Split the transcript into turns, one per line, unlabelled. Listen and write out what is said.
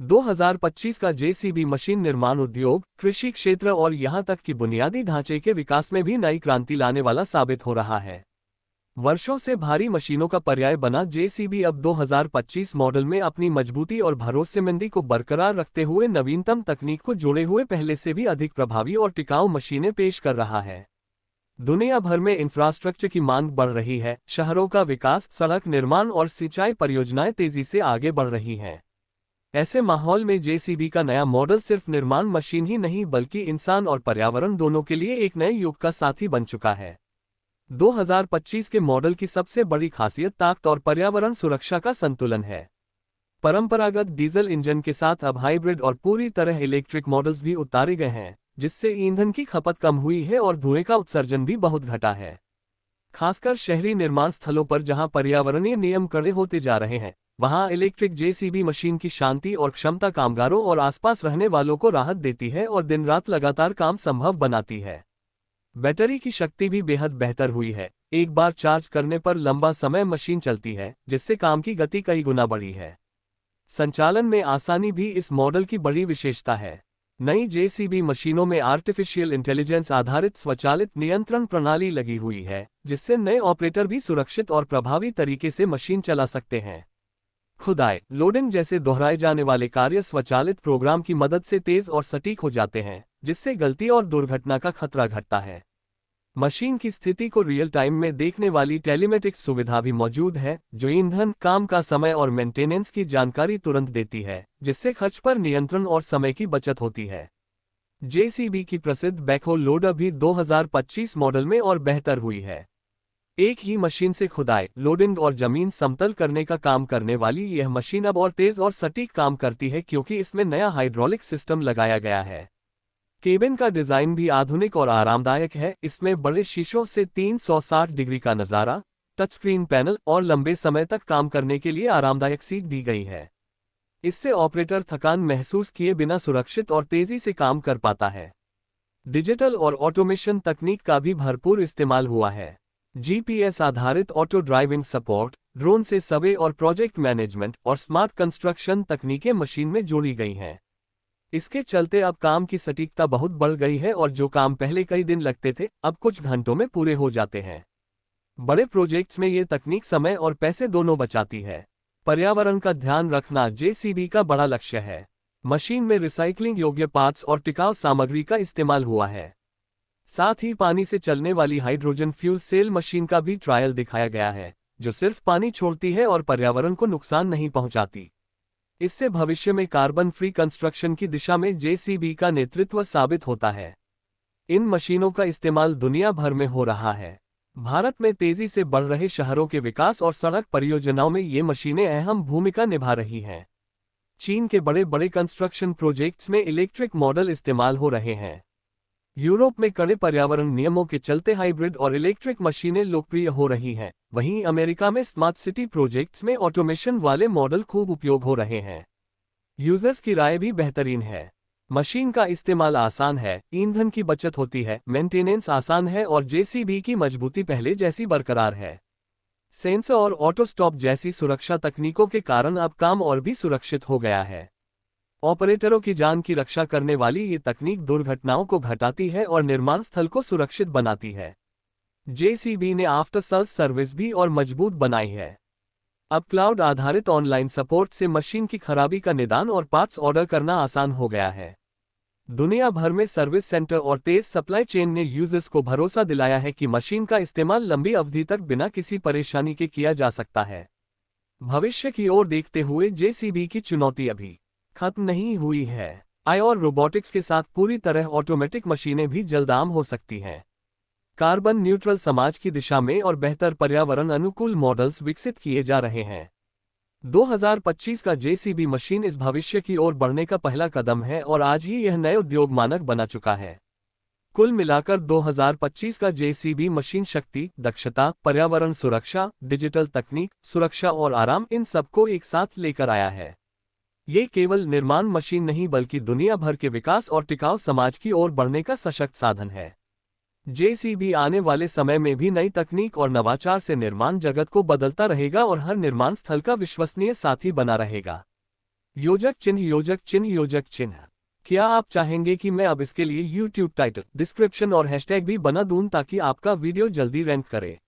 2025 का JCB machine निर्माण उद्योग, कृषि क्षेत्र और यहां तक कि बुनियादी ढांचे के विकास में भी नई क्रांति लाने वाला साबित हो रहा है। वर्षों से भारी मशीनों का पर्याय बना जेसीबी अब 2025 मॉडल में अपनी मजबूती और भरोसेमंदी को बरकरार रखते हुए नवीनतम तकनीक को जोड़े हुए पहले से भी अधिक प्रभावी और टिकाऊ मशीनें पेश कर रहा है। दुनिया भर में इंफ्रास्ट्रक्चर की मांग बढ़ रही है, शहरों का विकास, सड़क निर्माण और सिंचाई परियोजनाएं तेजी से आगे बढ़ रही हैं। ऐसे माहौल में जेसीबी का नया मॉडल सिर्फ निर्माण मशीन ही नहीं बल्कि इंसान और पर्यावरण दोनों के लिए एक नए युग का साथी बन चुका है। 2025 के मॉडल की सबसे बड़ी खासियत ताकत और पर्यावरण सुरक्षा का संतुलन है। परंपरागत डीजल इंजन के साथ अब हाइब्रिड और पूरी तरह इलेक्ट्रिक मॉडल्स भी उतारे गए हैं, जिससे ईंधन की खपत कम हुई है और धुएं का उत्सर्जन भी बहुत घटा है। खासकर शहरी निर्माण स्थलों पर जहां पर्यावरणीय नियम कड़े होते जा रहे हैं, वहां इलेक्ट्रिक जेसीबी मशीन की शांति और क्षमता कामगारों और आसपास रहने वालों को राहत देती है और दिन रात लगातार काम संभव बनाती है। बैटरी की शक्ति भी बेहद बेहतर हुई है। एक बार चार्ज करने पर लंबा समय मशीन चलती है, जिससे काम की गति कई गुना बढ़ी है। संचालन में आसानी भी इस मॉडल की बड़ी विशेषता है। नई जेसीबी मशीनों में आर्टिफिशियल इंटेलिजेंस आधारित स्वचालित नियंत्रण प्रणाली लगी हुई है, जिससे नए ऑपरेटर भी सुरक्षित और प्रभावी तरीके से मशीन चला सकते हैं। खुदाई, लोडिंग जैसे दोहराए जाने वाले कार्य स्वचालित प्रोग्राम की मदद से तेज और सटीक हो जाते हैं, जिससे गलती और दुर्घटना का खतरा घटता है। मशीन की स्थिति को रियल टाइम में देखने वाली टेलीमेटिक्स सुविधा भी मौजूद है, जो ईंधन, काम का समय और मेंटेनेंस की जानकारी तुरंत देती है, जिससे खर्च पर नियंत्रण और समय की बचत होती है। जेसीबी की प्रसिद्ध बैकहो लोडर भी 2025 मॉडल में और बेहतर हुई है। एक ही मशीन से खुदाई, लोडिंग और जमीन समतल करने का काम करने वाली यह मशीन अब और तेज और सटीक काम करती है क्योंकि इसमें नया हाइड्रोलिक सिस्टम लगाया गया है। केबिन का डिजाइन भी आधुनिक और आरामदायक है। इसमें बड़े शीशों से 360 डिग्री का नज़ारा, टच स्क्रीन पैनल और लंबे समय तक काम करने के लिए आरामदायक सीट दी गई है। इससे ऑपरेटर थकान महसूस किए बिना सुरक्षित और तेजी से काम कर पाता है। डिजिटल और ऑटोमेशन तकनीक का भी भरपूर इस्तेमाल हुआ है। जीपीएस आधारित ऑटो ड्राइविंग सपोर्ट, ड्रोन से सर्वे और प्रोजेक्ट मैनेजमेंट और स्मार्ट कंस्ट्रक्शन तकनीकें मशीन में जोड़ी गई हैं। इसके चलते अब काम की सटीकता बहुत बढ़ गई है और जो काम पहले कई दिन लगते थे, अब कुछ घंटों में पूरे हो जाते हैं। बड़े प्रोजेक्ट्स में ये तकनीक समय और पैसे दोनों बचाती है। पर्यावरण का ध्यान रखना जेसीबी का बड़ा लक्ष्य है। मशीन में रिसाइकलिंग योग्य पार्ट्स और टिकाऊ सामग्री का इस्तेमाल हुआ है। साथ ही पानी से चलने वाली हाइड्रोजन फ्यूल सेल मशीन का भी ट्रायल दिखाया गया है, जो सिर्फ पानी छोड़ती है और पर्यावरण को नुकसान नहीं पहुंचाती। इससे भविष्य में कार्बन फ्री कंस्ट्रक्शन की दिशा में जेसीबी का नेतृत्व साबित होता है। इन मशीनों का इस्तेमाल दुनिया भर में हो रहा है। भारत में तेजी से बढ़ रहे शहरों के विकास और सड़क परियोजनाओं में ये मशीनें अहम भूमिका निभा रही हैं। चीन के बड़े बड़े कंस्ट्रक्शन प्रोजेक्ट्स में इलेक्ट्रिक मॉडल इस्तेमाल हो रहे हैं। यूरोप में कड़े पर्यावरण नियमों के चलते हाइब्रिड और इलेक्ट्रिक मशीनें लोकप्रिय हो रही हैं। वहीं अमेरिका में स्मार्ट सिटी प्रोजेक्ट्स में ऑटोमेशन वाले मॉडल खूब उपयोग हो रहे हैं। यूजर्स की राय भी बेहतरीन है। मशीन का इस्तेमाल आसान है, ईंधन की बचत होती है, मेंटेनेंस आसान है और जेसीबी की मजबूती पहले जैसी बरकरार है। सेंसर और ऑटो स्टॉप जैसी सुरक्षा तकनीकों के कारण अब काम और भी सुरक्षित हो गया है। ऑपरेटरों की जान की रक्षा करने वाली ये तकनीक दुर्घटनाओं को घटाती है और निर्माण स्थल को सुरक्षित बनाती है। जेसीबी ने आफ्टर सेल्स सर्विस भी और मजबूत बनाई है। अब क्लाउड आधारित ऑनलाइन सपोर्ट से मशीन की खराबी का निदान और पार्ट्स ऑर्डर करना आसान हो गया है। दुनिया भर में सर्विस सेंटर और तेज सप्लाई चेन ने यूजर्स को भरोसा दिलाया है कि मशीन का इस्तेमाल लंबी अवधि तक बिना किसी परेशानी के किया जा सकता है। भविष्य की ओर देखते हुए जेसीबी की चुनौती अभी खत्म नहीं हुई है। AI और रोबोटिक्स के साथ पूरी तरह ऑटोमेटिक मशीनें भी जल्द आम हो सकती हैं। कार्बन न्यूट्रल समाज की दिशा में और बेहतर पर्यावरण अनुकूल मॉडल्स विकसित किए जा रहे हैं। 2025 का जेसीबी मशीन इस भविष्य की ओर बढ़ने का पहला कदम है और आज ही यह नए उद्योग मानक बना चुका है। कुल मिलाकर 2025 का जेसीबी मशीन शक्ति, दक्षता, पर्यावरण सुरक्षा, डिजिटल तकनीक, सुरक्षा और आराम, इन सबको एक साथ लेकर आया है। ये केवल निर्माण मशीन नहीं बल्कि दुनिया भर के विकास और टिकाऊ समाज की ओर बढ़ने का सशक्त साधन है। जेसीबी आने वाले समय में भी नई तकनीक और नवाचार से निर्माण जगत को बदलता रहेगा और हर निर्माण स्थल का विश्वसनीय साथी बना रहेगा। योजक चिन्ह योजक चिन्ह योजक चिन्ह। क्या आप चाहेंगे कि मैं अब इसके लिए YouTube टाइटल, डिस्क्रिप्शन और हैशटैग भी बना दूं ताकि आपका वीडियो जल्दी रैंक करे?